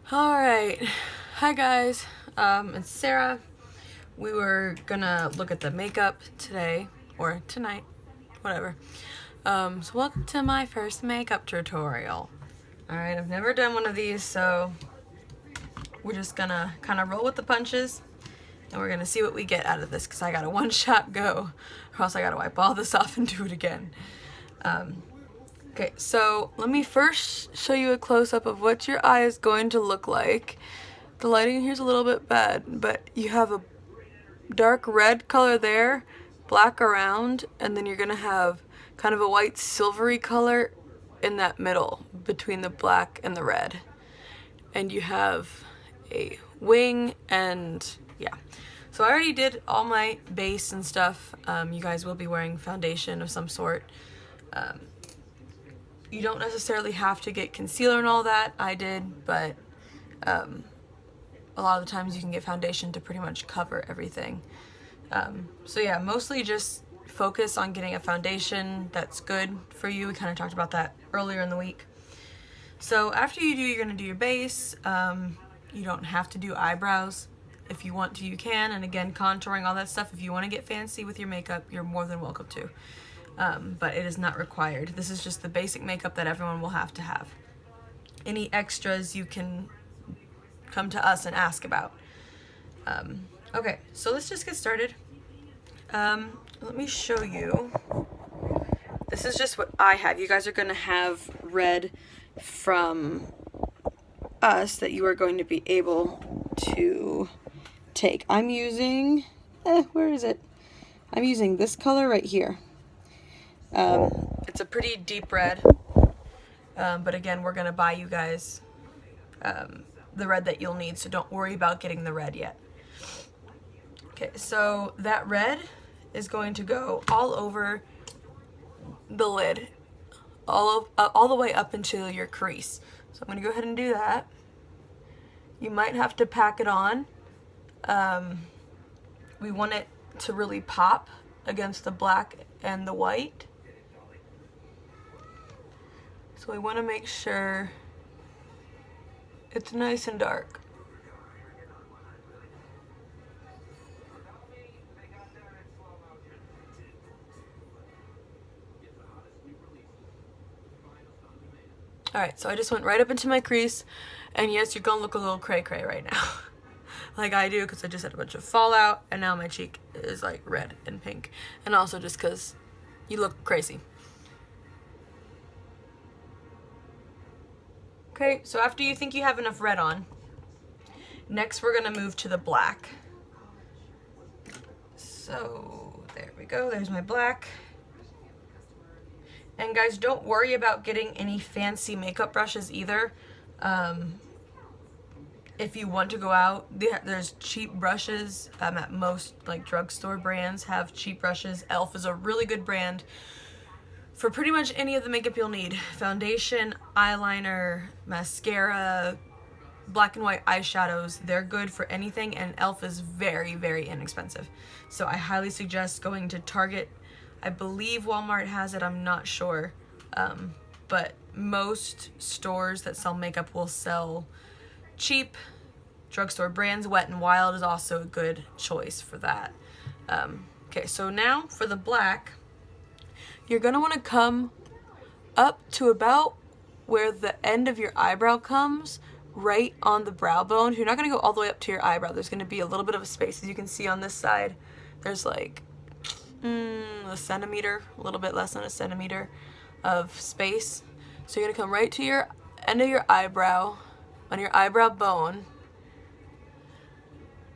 Alright, hi guys, it's Sarah. We were gonna look at the makeup today, or tonight, whatever. So welcome to my first makeup tutorial. Alright, I've never done one of these, so we're just gonna kind of roll with the punches, and we're gonna see what we get out of this, because I got a one-shot go, or else I gotta wipe all this off and do it again. Okay, so let me first show you a close-up of what your eye is going to look like. The lighting here is a little bit bad, but you have a dark red color there, black around, and then you're going to have kind of a white silvery color in that middle between the black and the red. And you have a wing and yeah. So I already did all my base and stuff. You guys will be wearing foundation of some sort. You don't necessarily have to get concealer and all that. I did, but a lot of the times you can get foundation to pretty much cover everything. So yeah, mostly just focus on getting a foundation that's good for you. We kind of talked about that earlier in the week. So after you do, you're going to do your base. You don't have to do eyebrows. If you want to, you can. And again, contouring, all that stuff. If you want to get fancy with your makeup, you're more than welcome to. But it is not required. This is just the basic makeup that everyone will have to have. Any extras you can come to us and ask about. Okay, so let's just get started. Let me show you. This is just what I have. You guys are going to have red from us that you are going to be able to take. I'm using, where is it? I'm using this color right here. It's a pretty deep red, but again, we're gonna buy you guys the red that you'll need, so don't worry about getting the red yet. Okay, so that red is going to go all over the lid, all the way up into your crease. So I'm gonna go ahead and do that. You might have to pack it on. We want it to really pop against the black and the white. So we want to make sure it's nice and dark. Alright, so I just went right up into my crease, and yes, you're gonna look a little cray-cray right now. Like I do, because I just had a bunch of fallout, and now my cheek is like red and pink. And also just because you look crazy. Okay, so after you think you have enough red on, next we're gonna move to the black. So there we go, there's my black. And guys, don't worry about getting any fancy makeup brushes either. If you want to go out, there's cheap brushes at most like drugstore brands have cheap brushes. e.l.f. is a really good brand for pretty much any of the makeup you'll need. Foundation, eyeliner, mascara, black and white eyeshadows, they're good for anything, and e.l.f. is very, very inexpensive. So I highly suggest going to Target. I believe Walmart has it, I'm not sure. But most stores that sell makeup will sell cheap drugstore brands. Wet n Wild is also a good choice for that. Okay, so now for the black, you're gonna want to come up to about where the end of your eyebrow comes, right on the brow bone. You're not gonna go all the way up to your eyebrow. There's gonna be a little bit of a space. As you can see on this side, there's like a centimeter, a little bit less than a centimeter of space. So you're gonna come right to your end of your eyebrow, on your eyebrow bone,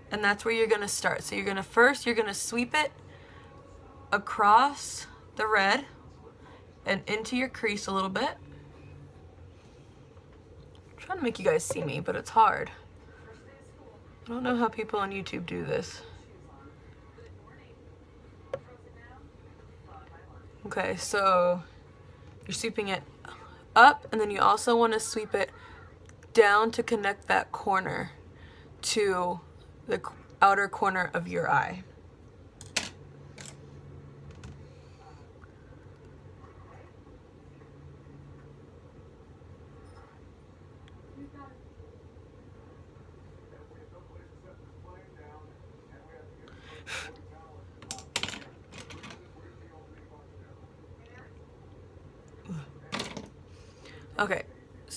and that's where you're gonna start. So you're gonna sweep it across the red and into your crease a little bit. I'm trying to make you guys see me, but it's hard. I don't know how people on YouTube do this. Okay, so you're sweeping it up, and then you also want to sweep it down to connect that corner to the outer corner of your eye.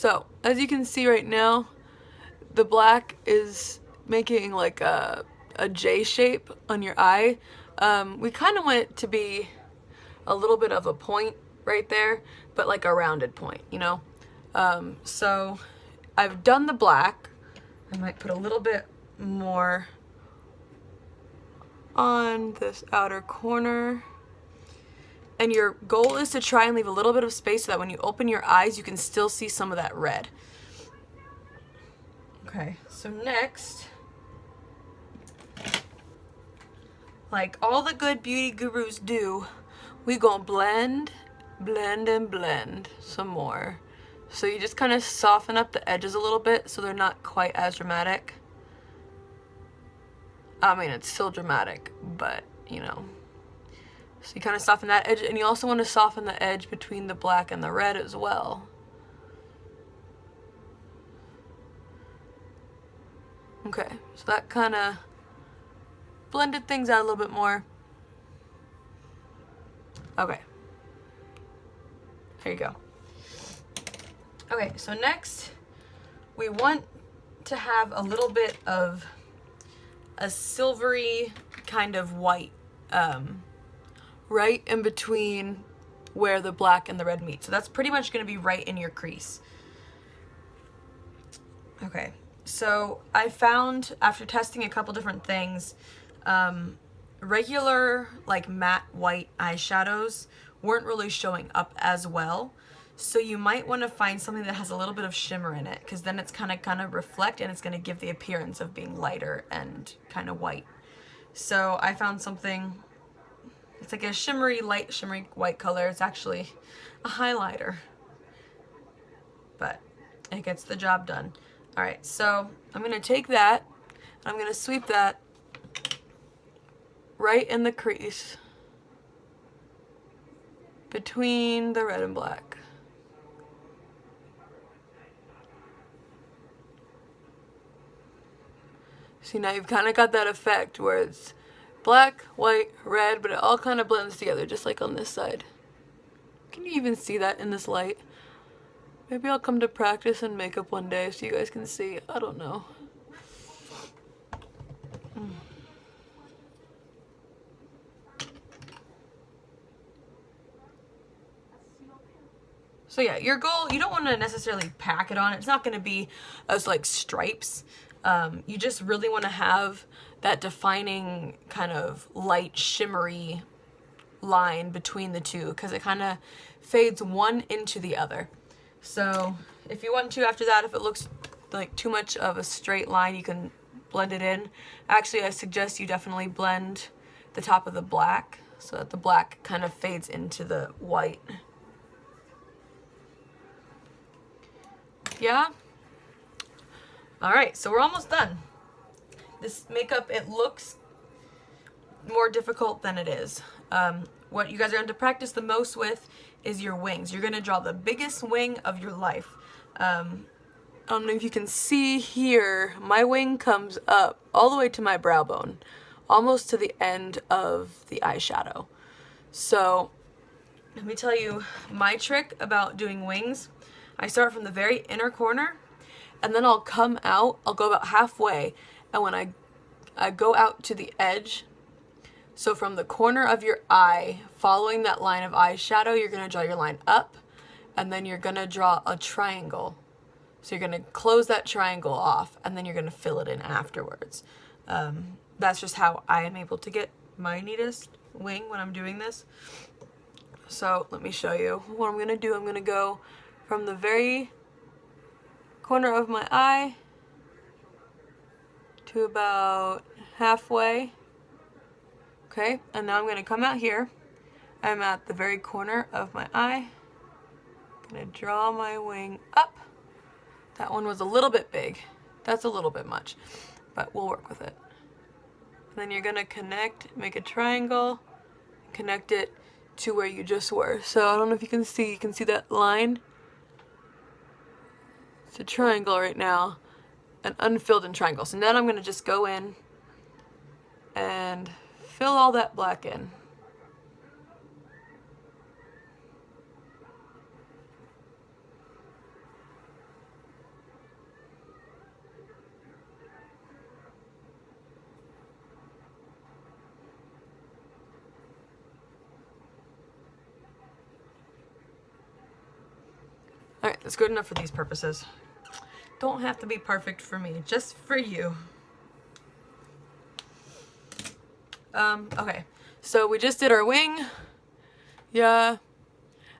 So, as you can see right now, the black is making like a J shape on your eye. We kind of want it to be a little bit of a point right there, but like a rounded point, you know? So I've done the black. I might put a little bit more on this outer corner. And your goal is to try and leave a little bit of space so that when you open your eyes, you can still see some of that red. Okay, so next, like all the good beauty gurus do, we gonna blend, blend, and blend some more. So you just kind of soften up the edges a little bit so they're not quite as dramatic. I mean, it's still dramatic, but you know. So you kind of soften that edge, and you also want to soften the edge between the black and the red as well. Okay, so that kind of blended things out a little bit more. Okay. Here you go. Okay, so next we want to have a little bit of a silvery kind of white right in between where the black and the red meet. So that's pretty much going to be right in your crease. Okay, so I found after testing a couple different things, regular like matte white eyeshadows weren't really showing up as well. So you might want to find something that has a little bit of shimmer in it, because then it's gonna reflect and it's gonna give the appearance of being lighter and kind of white. So I found something, it's like a shimmery, light shimmery white color. It's actually a highlighter, but it gets the job done. All right, so I'm gonna take that, and I'm gonna sweep that right in the crease between the red and black. See, now you've kind of got that effect where it's black, white, red, but it all kind of blends together, just like on this side. Can you even see that in this light? Maybe I'll come to practice and makeup one day so you guys can see. I don't know. So yeah, your goal, you don't want to necessarily pack it on. It's not going to be as like stripes. You just really want to have that defining kind of light shimmery line between the two, because it kind of fades one into the other. So if you want to, after that, if it looks like too much of a straight line, you can blend it in. Actually, I suggest you definitely blend the top of the black so that the black kind of fades into the white. Yeah? Alright, so we're almost done. This makeup, it looks more difficult than it is. What you guys are going to practice the most with is your wings. You're going to draw the biggest wing of your life. I don't know if you can see here, my wing comes up all the way to my brow bone, almost to the end of the eyeshadow. So let me tell you my trick about doing wings. I start from the very inner corner, and then I'll come out, I'll go about halfway, and when I go out to the edge, so from the corner of your eye, following that line of eyeshadow, you're going to draw your line up, and then you're going to draw a triangle. So you're going to close that triangle off, and then you're going to fill it in afterwards. That's just how I am able to get my neatest wing when I'm doing this. So let me show you what I'm going to do. I'm going to go from the very corner of my eye to about halfway. Okay, and now I'm going to come out here. I'm at the very corner of my eye. I'm going to draw my wing up. That one was a little bit big. That's a little bit much, but we'll work with it. And then you're going to connect, make a triangle, connect it to where you just were. So I don't know if you can see that line? It's a triangle right now, an unfilled in triangle. So then I'm going to just go in and fill all that black in. Alright, that's good enough for these purposes. Don't have to be perfect for me, just for you. Okay, so we just did our wing. Yeah.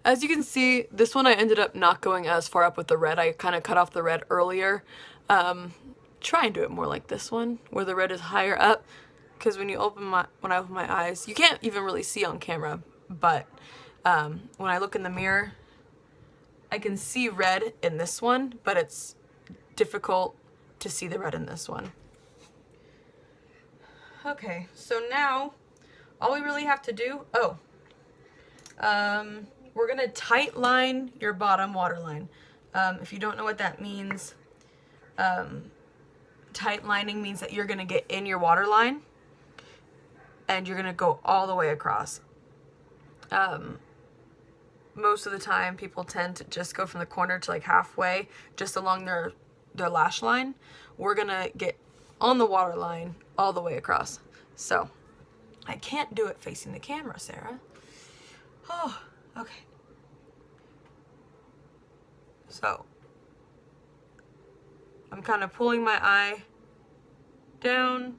As you can see, this one I ended up not going as far up with the red. I kind of cut off the red earlier. Try and do it more like this one, where the red is higher up. Because when I open my eyes, you can't even really see on camera, but when I look in the mirror, I can see red in this one, but it's difficult to see the red in this one. Okay, so now all we really have to do, we're gonna tight line your bottom waterline. If you don't know what that means, tight lining means that you're gonna get in your waterline and you're gonna go all the way across. Most of the time people tend to just go from the corner to like halfway, just along their lash line. We're gonna get on the waterline all the way across. So I can't do it facing the camera, Sarah. Oh, okay. So I'm kind of pulling my eye down,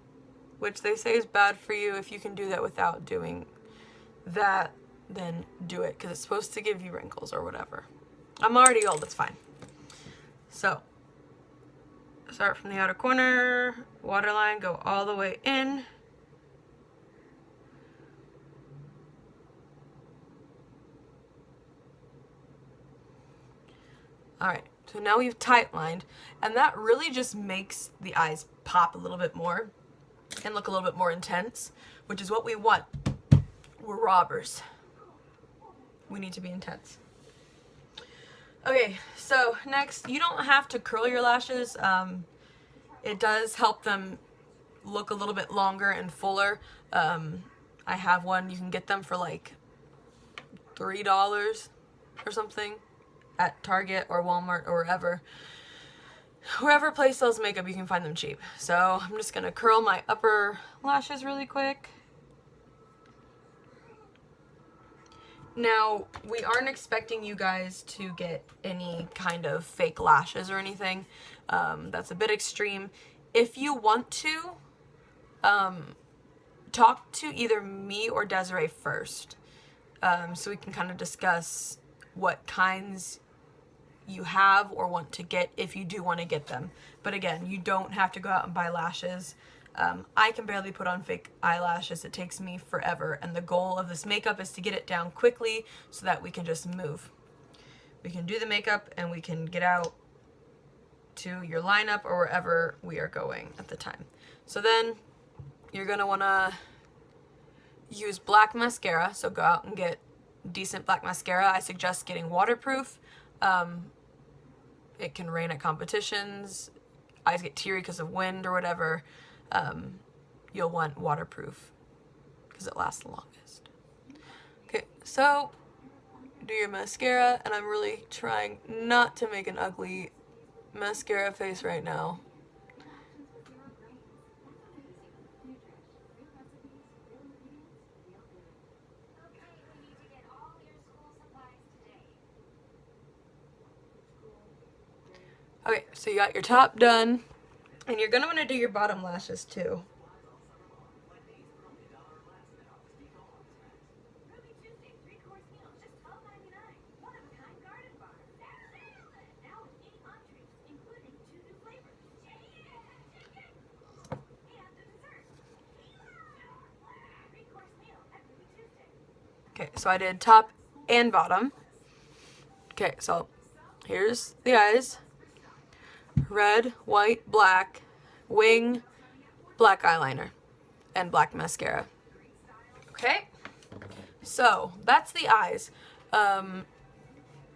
which they say is bad for you. If you can do that without doing that, then do it, because it's supposed to give you wrinkles or whatever. I'm already old, it's fine. So start from the outer corner, waterline, go all the way in. Alright, so now we've tight lined, and that really just makes the eyes pop a little bit more and look a little bit more intense, which is what we want. We're robbers. We need to be intense. Okay, so next, you don't have to curl your lashes. It does help them look a little bit longer and fuller. I have one, you can get them for like $3 or something at Target or Walmart or wherever place sells makeup, you can find them cheap. So I'm just gonna curl my upper lashes really quick. Now, we aren't expecting you guys to get any kind of fake lashes or anything. That's a bit extreme. If you want to, talk to either me or Desiree first, so we can kind of discuss what kinds you have or want to get if you do want to get them. But again, you don't have to go out and buy lashes. I can barely put on fake eyelashes. It takes me forever, and the goal of this makeup is to get it down quickly so that we can just move. We can do the makeup and we can get out to your lineup or wherever we are going at the time. So then you're gonna wanna use black mascara, so go out and get decent black mascara. I suggest getting waterproof. It can rain at competitions, eyes get teary because of wind or whatever. You'll want waterproof because it lasts the longest. Okay, so do your mascara, and I'm really trying not to make an ugly mascara face right now. Okay, so you got your top done, and you're gonna want to do your bottom lashes too. Okay, so I did top and bottom. Okay, so here's the eyes. Red, white, black, wing, black eyeliner, and black mascara. Okay, so that's the eyes.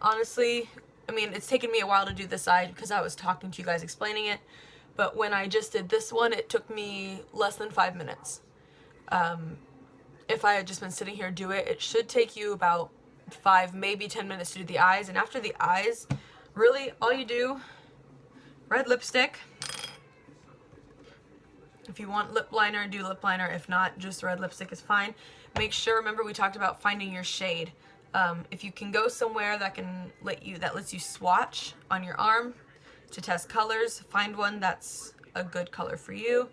Honestly, I mean, it's taken me a while to do this side because I was talking to you guys explaining it, but when I just did this one, it took me less than 5 minutes. If I had just been sitting here do it, it should take you about 5, maybe 10 minutes to do the eyes, and after the eyes, really all you do, red lipstick. If you want lip liner, do lip liner. If not, just red lipstick is fine. Make sure, remember we talked about finding your shade. If you can go somewhere that lets you swatch on your arm to test colors, find one that's a good color for you.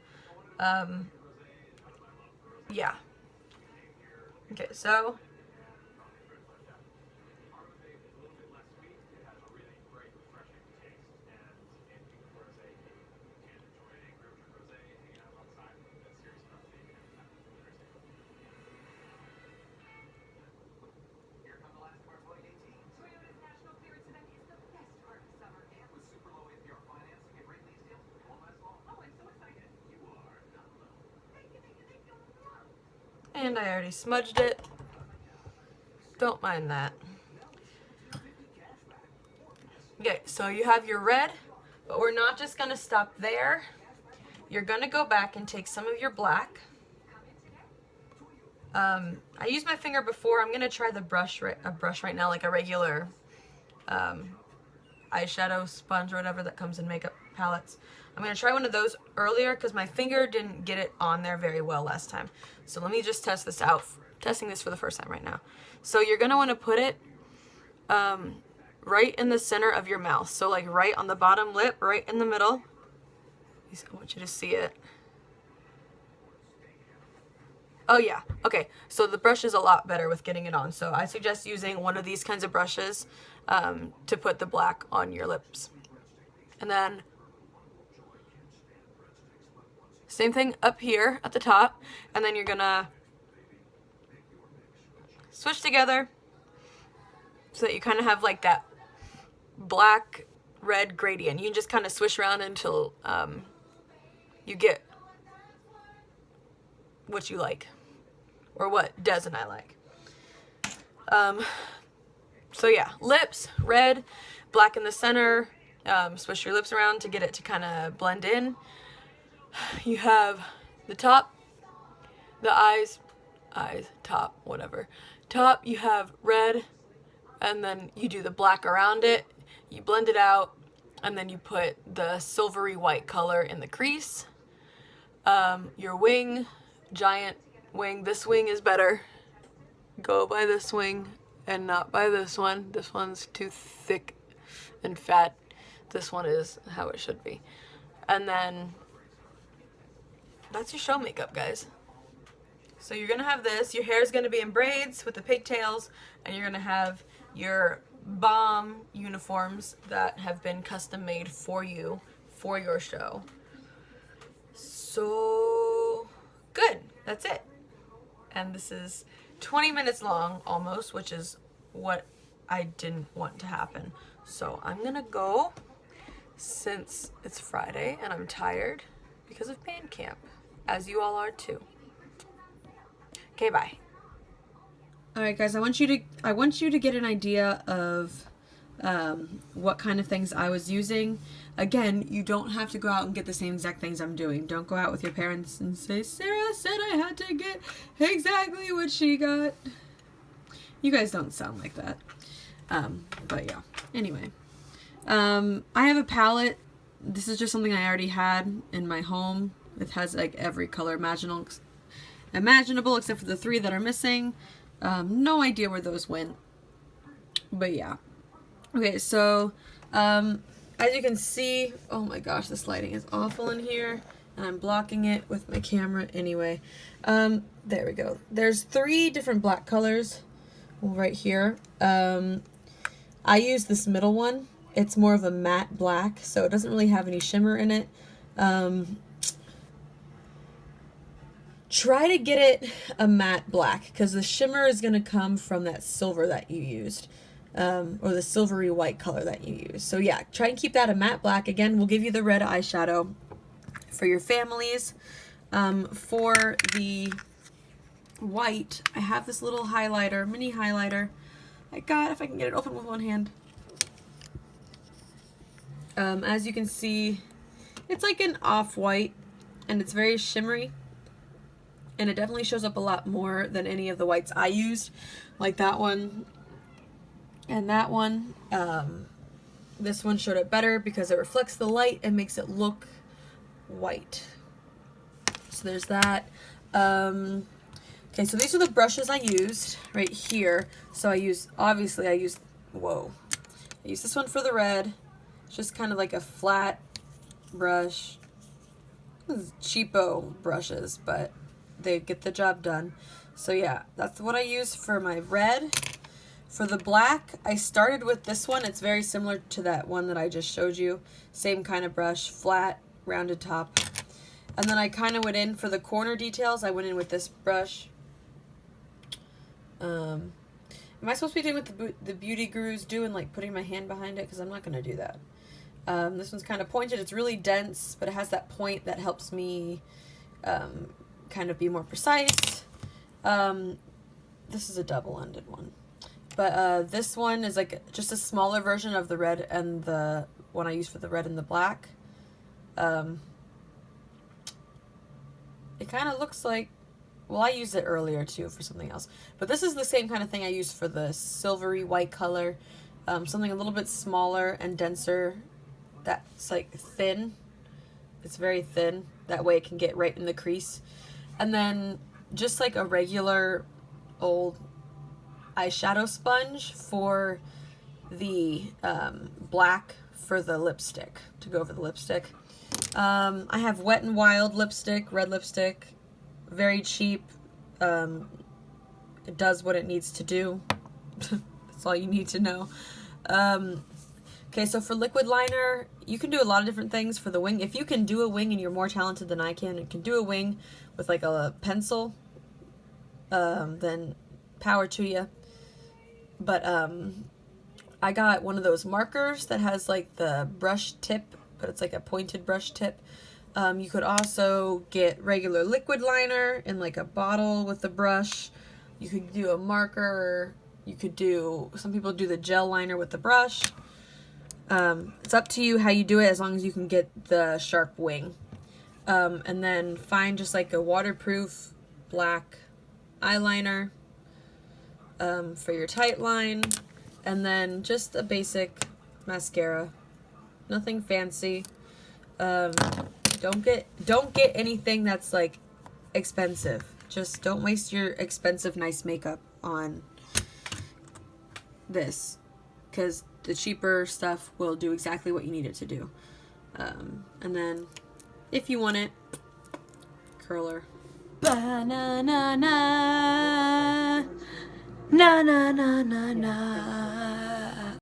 Yeah. Okay, so and I already smudged it. Don't mind that. Okay, so you have your red, but we're not just gonna stop there. You're gonna go back and take some of your black. I used my finger before. I'm gonna try a brush right now, like a regular eyeshadow sponge or whatever that comes in makeup palettes. I'm gonna try one of those earlier because my finger didn't get it on there very well last time. So let me just test this out. Testing this for the first time right now. So you're gonna want to put it right in the center of your mouth. So like right on the bottom lip, right in the middle. I want you to see it. Oh yeah, okay. So the brush is a lot better with getting it on. So I suggest using one of these kinds of brushes to put the black on your lips. And then same thing up here at the top. And then you're gonna switch together so that you kind of have like that black red gradient. You can just kind of swish around until you get what you like, or what Des and I like. So yeah, lips, red, black in the center. Swish your lips around to get it to kind of blend in. You have the top, the eyes, top, whatever. Top, you have red, and then you do the black around it. You blend it out, and then you put the silvery white color in the crease. Your wing, giant wing. This wing is better. Go by this wing and not by this one. This one's too thick and fat. This one is how it should be. And then that's your show makeup, guys. So you're gonna have this. Your hair is gonna be in braids with the pigtails, and you're gonna have your bomb uniforms that have been custom made for you for your show. So good. That's it. And this is 20 minutes long almost, which is what I didn't want to happen. So I'm gonna go, since it's Friday and I'm tired because of band camp, as you all are too. Okay, bye. All right, guys, I want you to get an idea of what kind of things I was using. Again, you don't have to go out and get the same exact things I'm doing. Don't go out with your parents and say, Sarah said I had to get exactly what she got. You guys don't sound like that. But yeah, anyway. I have a palette. This is just something I already had in my home. It has like every color imaginable except for the 3 that are missing. No idea where those went. But yeah. Okay, so as you can see, oh my gosh, this lighting is awful in here, and I'm blocking it with my camera anyway. There we go. There's 3 different black colors right here. I use this middle one. It's more of a matte black, so it doesn't really have any shimmer in it. Try to get it a matte black, because the shimmer is going to come from that silver that you used. Or the silvery white color that you use. So yeah, try and keep that a matte black. Again, we'll give you the red eyeshadow for your families. For the white, I have this little highlighter, mini highlighter. My God, if I can get it open with one hand. As you can see, it's like an off-white, and it's very shimmery. And it definitely shows up a lot more than any of the whites I used, like that one. And that one, this one showed up better because it reflects the light and makes it look white. So there's that. Okay, Okay, so these are the brushes I used right here. So I use this one for the red. It's just kind of like a flat brush. This is cheapo brushes, but they get the job done. So yeah, that's what I use for my red. For the black, I started with this one. It's very similar to that one that I just showed you. Same kind of brush, flat, rounded top. And then I kind of went in for the corner details. I went in with this brush. Am I supposed to be doing what the Beauty Gurus do and like putting my hand behind it? Because I'm not going to do that. This one's kind of pointed. It's really dense, but it has that point that helps me kind of be more precise. This is a double-ended one. But this one is like just a smaller version of the red and the one I use for the red and the black. It kind of looks like, well, I used it earlier too for something else. But this is the same kind of thing I used for the silvery white color. Something a little bit smaller and denser. That's like thin. It's very thin. That way it can get right in the crease. And then just like a regular old eyeshadow sponge for the black for the lipstick, to go over the lipstick. I have Wet n Wild lipstick, red lipstick, very cheap. It does what it needs to do. That's all you need to know. Okay, so for liquid liner, you can do a lot of different things for the wing. If you can do a wing and you're more talented than I can, and can do a wing with like a pencil, then power to you. But I got one of those markers that has like the brush tip, but it's like a pointed brush tip. You could also get regular liquid liner in like a bottle with the brush. You could do a marker. You could do, some people do the gel liner with the brush. It's up to you how you do it, as long as you can get the sharp wing. And then find just like a waterproof black eyeliner for your tight line, and then just a basic mascara. Nothing fancy. Don't get anything that's like expensive. Just don't waste your expensive nice makeup on this, because the cheaper stuff will do exactly what you need it to do. And then if you want it, curler. Ba-na-na-na, na-na-na-na-na.